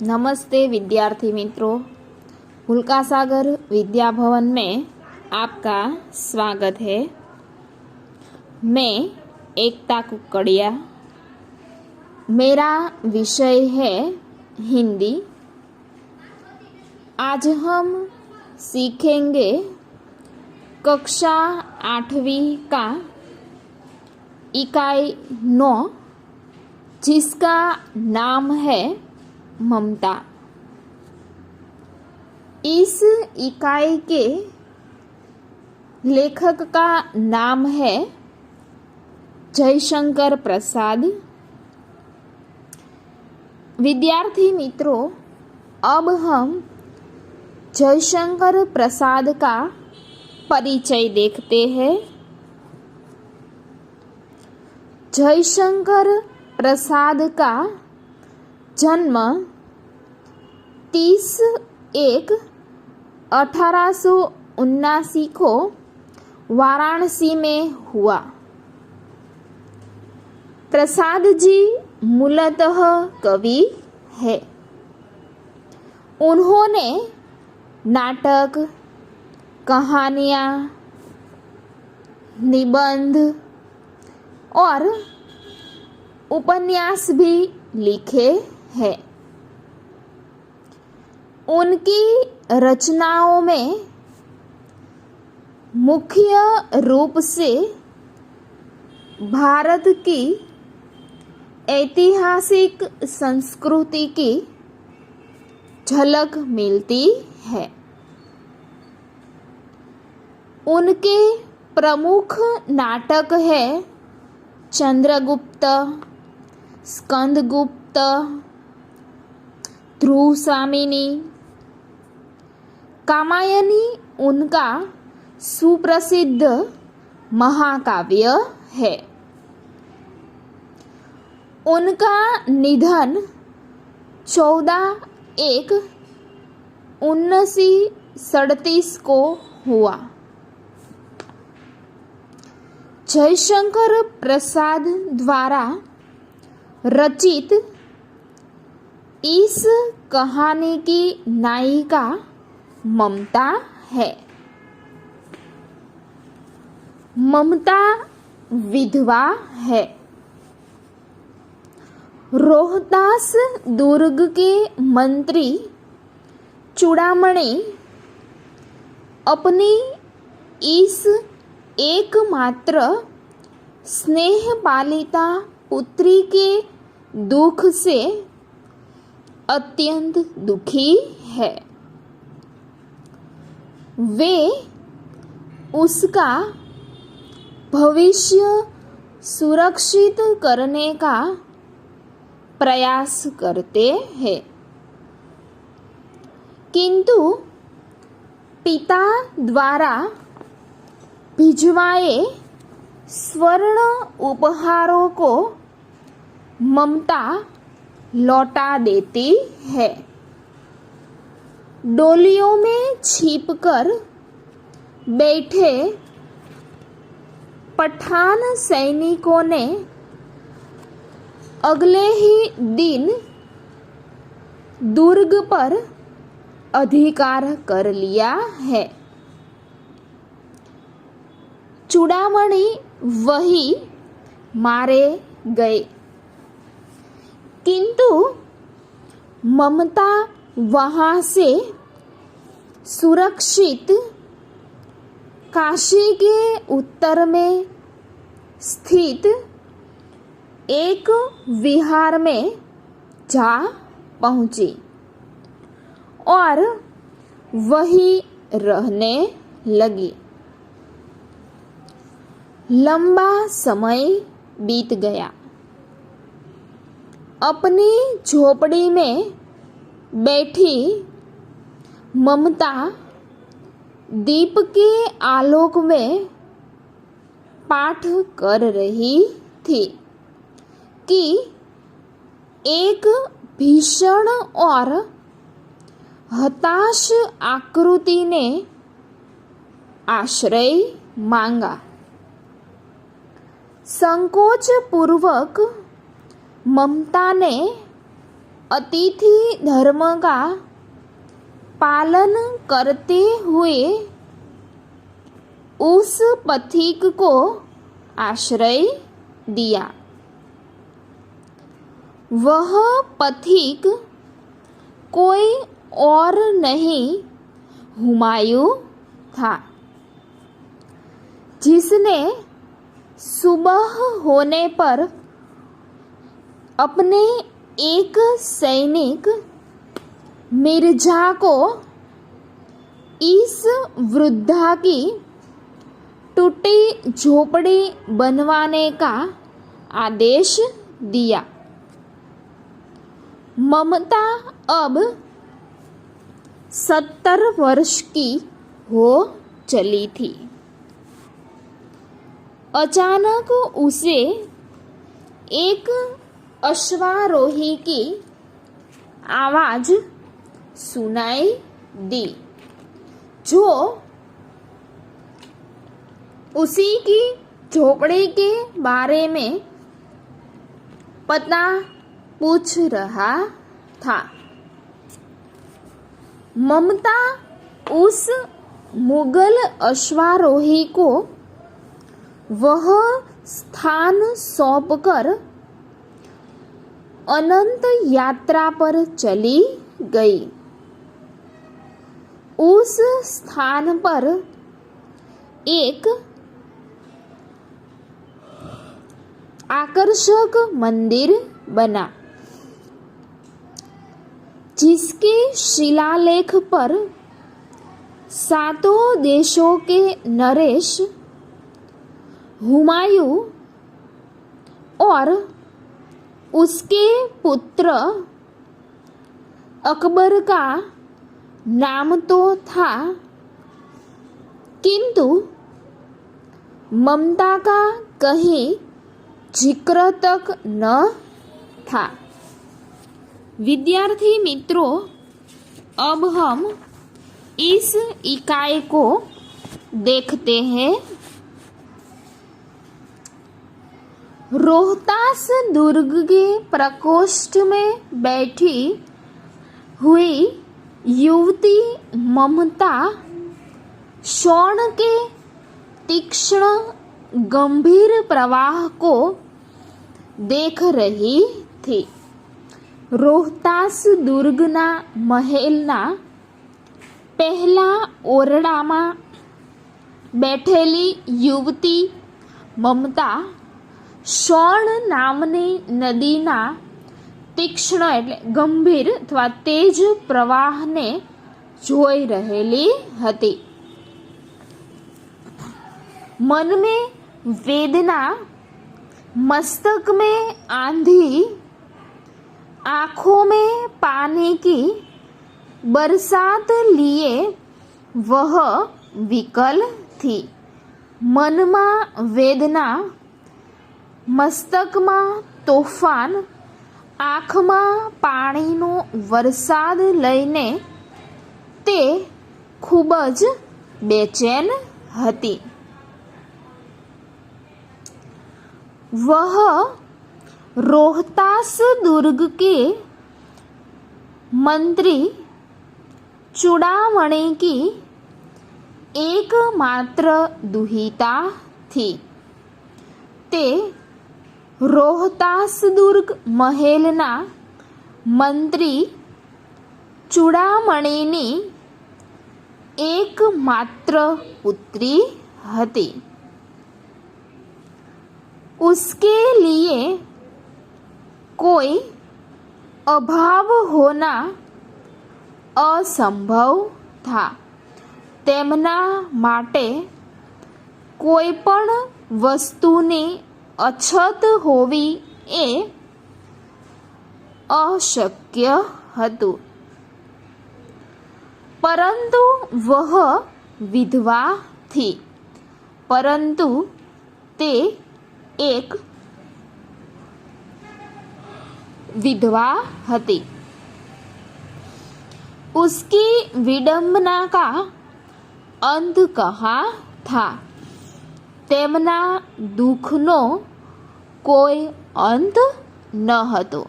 नमस्ते विद्यार्थी मित्रों, हुल्का सागर विद्या भवन में आपका स्वागत है। मैं एकता कुकड़िया। मेरा विषय है हिंदी। आज हम सीखेंगे कक्षा 8वीं का इकाई 9, जिसका नाम है ममता। इस इकाई के लेखक का नाम है जयशंकर प्रसाद। विद्यार्थी मित्रों, अब हम जयशंकर प्रसाद का परिचय देखते हैं। जयशंकर प्रसाद का जन्म 30/1/1879 को वाराणसी में हुआ। प्रसाद जी मूलतः कवि है। उन्होंने नाटक, कहानियाँ, निबंध और उपन्यास भी लिखे हैं। उनकी रचनाओं में मुख्य रूप से भारत की ऐतिहासिक संस्कृति की झलक मिलती है। उनके प्रमुख नाटक है चंद्रगुप्त, स्कंदगुप्त, ध्रुवसामिनी। कामायनी उनका सुप्रसिद्ध महाकाव्य है। उनका निधन 14/1/1937 को हुआ। जयशंकर प्रसाद द्वारा रचित इस कहानी की नायिका ममता है। ममता विधवा है। रोहतास दुर्ग के मंत्री चूड़ामणि अपनी इस एकमात्र स्नेहपालिता पुत्री के दुख से अत्यंत दुखी है। वे उसका भविष्य सुरक्षित करने का प्रयास करते हैं, किंतु पिता द्वारा भिजवाए स्वर्ण उपहारों को ममता लौटा देती है। डोलियों में छिपकर बैठे पठान सैनिकों ने अगले ही दिन दुर्ग पर अधिकार कर लिया है। चूड़ामणि वही मारे गए, किंतु ममता वहां से सुरक्षित काशी के उत्तर में स्थित एक विहार में जा पहुंची और वहीं रहने लगी। लंबा समय बीत गया। अपनी झोपड़ी में बैठी ममता दीप के आलोक में पाठ कर रही थी कि एक भीषण और हताश आकृति ने आश्रय मांगा। संकोच पूर्वक ममता ने अतिथि धर्म का पालन करते हुए उस पथिक को आश्रय दिया। वह पथिक कोई और नहीं हुमायूं था, जिसने सुबह होने पर अपने एक सैनिक मिर्जा को इस वृद्धा की टूटी झोपड़ी बनवाने का आदेश दिया। ममता अब 70 वर्ष की हो चली थी। अचानक उसे एक अश्वारोही की आवाज सुनाई दी, जो उसी की झोपड़ी के बारे में पता पूछ रहा था। ममता उस मुगल अश्वारोही को वह स्थान सौंपकर अनंत यात्रा पर चली गई। उस स्थान पर एक आकर्षक मंदिर बना, जिसके शिलालेख पर 7 देशों के नरेश हुमायूं और उसके पुत्र अकबर का नाम तो था, किंतु ममता का कहीं जिक्र तक न था। विद्यार्थी मित्रों, अब हम इस इकाई को देखते हैं। रोहतास दुर्ग के प्रकोष्ठ में बैठी हुई युवती ममता शौण के तीक्ष्ण गंभीर प्रवाह को देख रही थी। रोहतास दुर्गना મહેલના પહેલા ઓરડામાં બેઠેલી યુવતી મમતા શોણ નામની નદીના તીક્ષ્ણ એટલે ગંભીર અથવા તેજ પ્રવાહને જોઈ રહેલી હતી। मन में वेदना, मस्तक में आंधी, आँखों में पानी की बरसात लिए वह विकल थी। मन में वेदना, मस्तक में तोफान, आँख में पानीनो वरसाद लईने ते खूब ज बेचैन हती। वह रोहतास दुर्ग के मंत्री चूड़ामणि की एकमात्र दुहिता थी। ते रोहतास दुर्ग મહેલના मंत्री चूड़ामणिनी एकमात्र पुत्री हती। उसके लिए कोई अभाव होना असंभव था। तेमना माटे कोई पण वस्तुनी अछत होवी ए अशक्य हतु। परंतु वह विधवा थी, परंतु ते एक विधवा हती। उसकी विडंबना का अंत कहाँ था? तेमना दुखनो कोई अंत न हतो।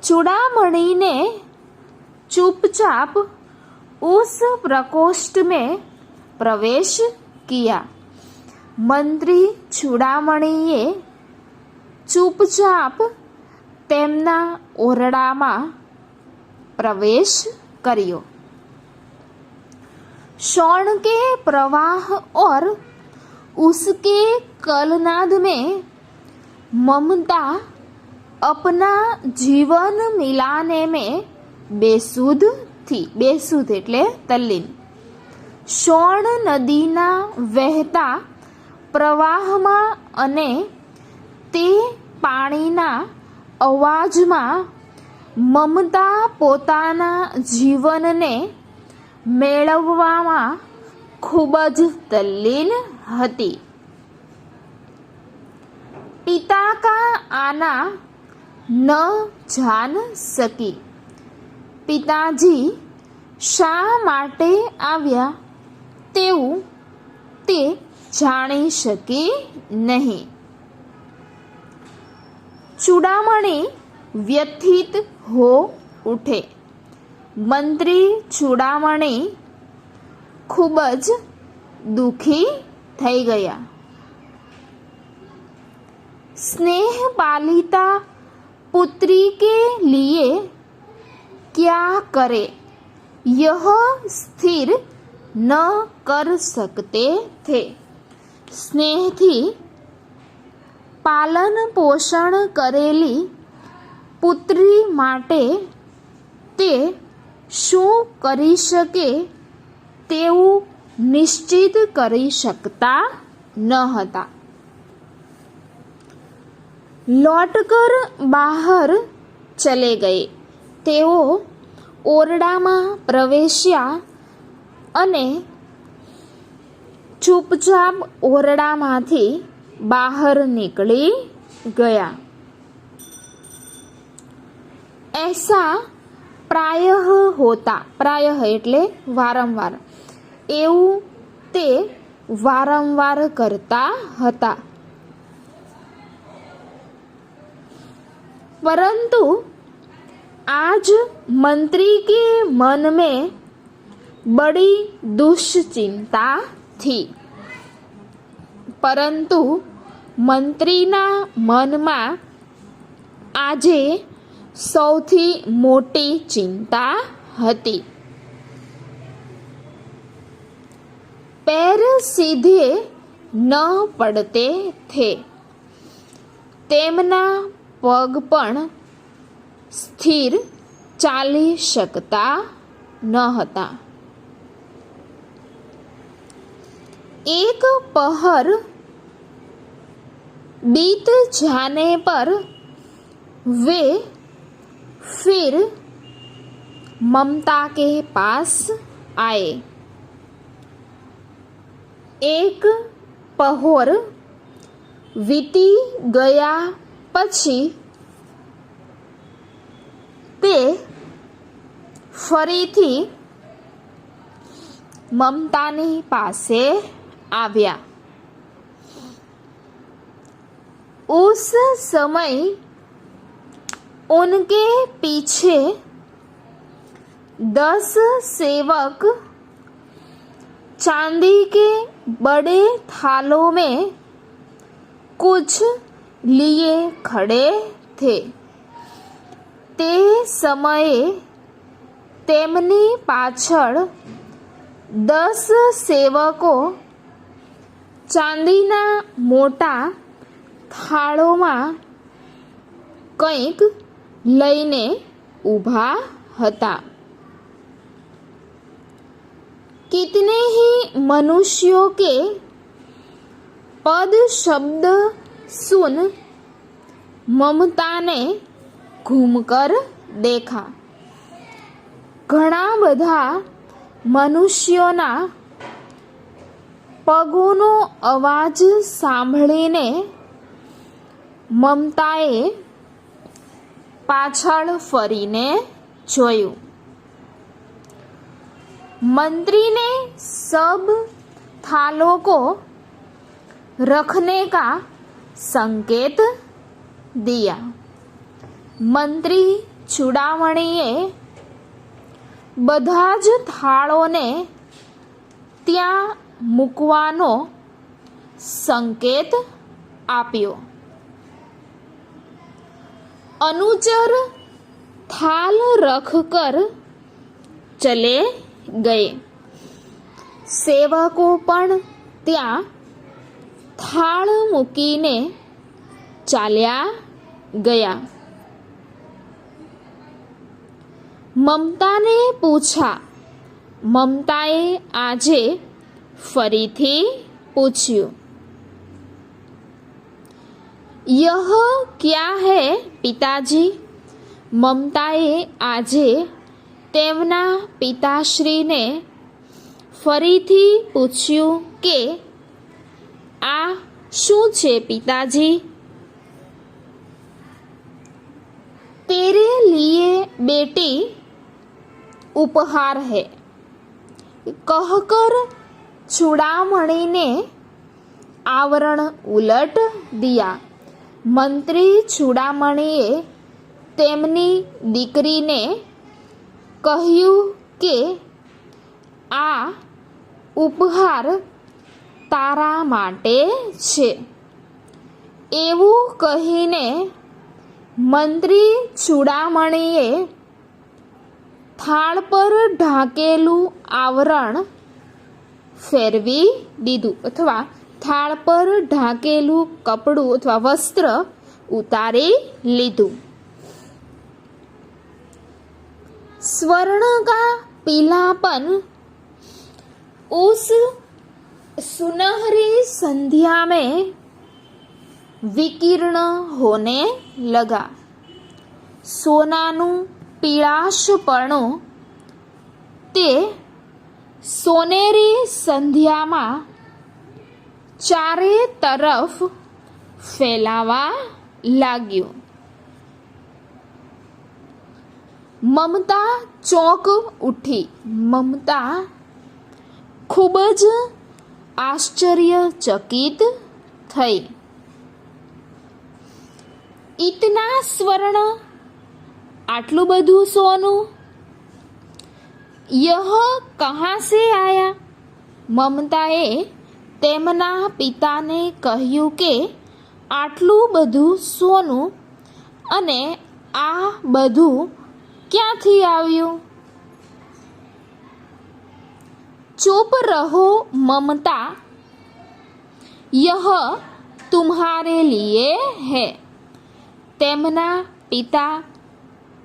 चूड़ामणि ने चुपचाप उस प्रकोष्ठ में प्रवेश किया। मंत्री चूड़ामणिए चुपचाप તેમના ઓરડામાં प्रवेश करियो। शौण के प्रवाह और उसके कलनाद में ममता अपना जीवन मिलाने में बेसुध थी। बेसुध एटले तल्लीन। शौण नदीना वહેતા પ્રવાહમાં અને તે પાણીના અવાજમાં મમતા પોતાના જીવનને મેળવવામાં ખૂબ જ તલ્લીન હતી। પિતા કા આના ન જાન સકી। પિતાજી શા માટે આવ્યા તેવું તે જાણી શકી નહીં। चूड़ामणि व्यथित हो उठे। मंत्री चूड़ामणि खूब ज दुखी थई गया। स्नेह पालिता पुत्री के लिए क्या करे यह स्थिर न कर सकते थे। स्नेह थी पालन पोषण करेली पुत्री माटे ते शू करी शके तेवुं निश्चित करी शकता न हता। लौटकर बाहर चले गए। तेओ ओरडामां प्रवेश्या अने चुपचाप ओरडामांथी बाहर निकली गया। ऐसा प्रायः होता। प्रायः एटले वारंवार। एवुं ते वारंवार करता हता। परंतु आज मंत्री के मन में बड़ी दुश्चिंता थी। परंतु मंत्रीना मनमा आजे सौथी मोटी चिंता हती। पैर सीधे न पड़ते थे। तेमना पग पण स्थिर चाली शकता न हता। एक पहर बीत जाने पर वे फिर ममता के पास आए। एक पहोर वीती गया पछी ते फरीथी ममतानी पासे आव्या। उस समय उनके पीछे 10 सेवक चांदी के बड़े थालों में कुछ लिए खड़े थे। ते समये तेमनी पाछळ 10 सेवको चांदीना मोटा थाळोमां कंईक लईने ऊभा हता। कितने ही मनुष्यों के पद शब्द सुन ममता ने घूमकर देखा। घणा बधा मनुष्योना पगोनो अवाज सांभळीने ममताए पाछळ फरीने जोयुं। मंत्री ने सब थालों को रखने का संकेत दिया। मंत्री ચૂડામણીએ બધા જ થાળોને ત્યાં મૂકવાનો સંકેત આપ્યો. अनुचर थाल रख कर चले गए. सेवको पण त्या थाल मूकीने चाल्या गया. ममता ने पूछा. ममताए आजे फरीथी पूछ्યું, यह क्या है पिताजी? ममताए आजे તેમના પિતાશ્રીને ફરીથી પૂછ્યું કે આ શું છે પિતાજી? तेरे लिए बेटी उपहार है कहकर चूड़ामणि ने आवरण उलट दिया. મંત્રી ચૂડામણીએ તેમની દીકરીને કહ્યું કે આ ઉપહાર તારા માટે છે. એવું કહીને મંત્રી ચૂડામણીએ થાળ પર ઢાંકેલું આવરણ ફેરવી દીધું અથવા થાળ પર ઢાંકેલું કપડું અથવા વસ્ત્ર ઉતારી લીધું. स्वर्ण का पीलापन उस सुनहरी संध्या में विकीर्ण होने लगा. सोनानु पीळाशपणुं ते सोनेरी संध्या में चारे तरफ फैलावा लाग्यो. ममता चौंक उठी. ममता खूब ज आश्चर्यचकित थई. इतना स्वर्ण, आटलू बधु सोनू, यह कहाँ से आया? ममताए તેમના પિતાને કહ્યું કે આટલું બધું સોનું અને આ બધું ક્યાંથી આવ્યું? चुप रहो ममता, यह तुम्हारे लिए है. તેમના પિતા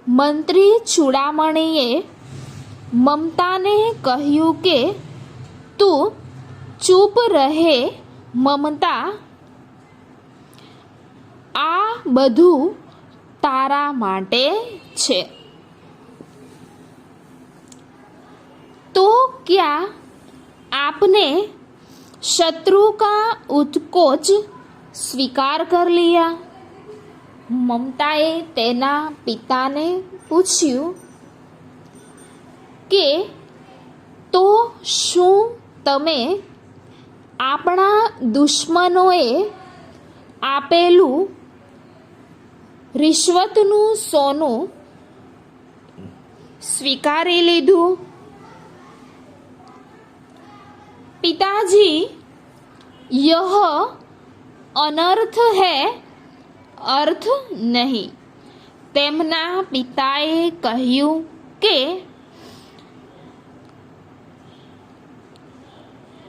મંત્રી ચૂડામણીએ મમતાને કહ્યું કે તું चुप रहे ममता, आ बधु तारा माटे छे. तो क्या आपने शत्रु का उत्कोच स्वीकार कर लिया? ममताए तेना पिताने पूछ्યું કે તો શું તમે આપણા દુશ્મનોએ આપેલું રિશ્વતનું સોનું સ્વીકારી લીધું? पिताजी, यह अनर्थ है, अर्थ नहीं. તેમના પિતાએ કહ્યું કે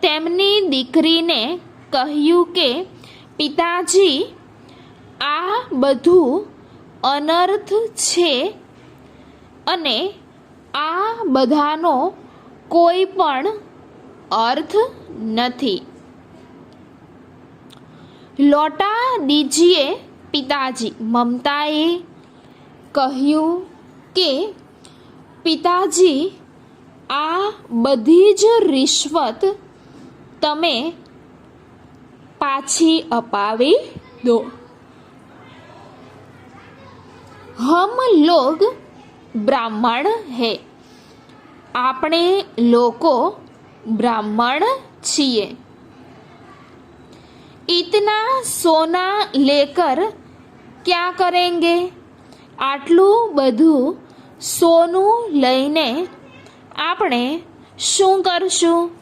તેમની દીકરીને કહ્યું કે પિતાજી, આ બધું અનર્થ છે અને આ બધાનો કોઈ પણ अर्थ नहीं. लौटा दीजिए पिताजी. ममताए કહ્યું કે પિતાજી, આ બધી જ રિશ્વત તમે પાછી અપાવી દો. हम लोग ब्राह्मण है. આપણે લોકો ब्राह्मण छिए. इतना सोना लेकर क्या करेंगे? આટલું બધું સોનું લઈને આપણે શું કરશું?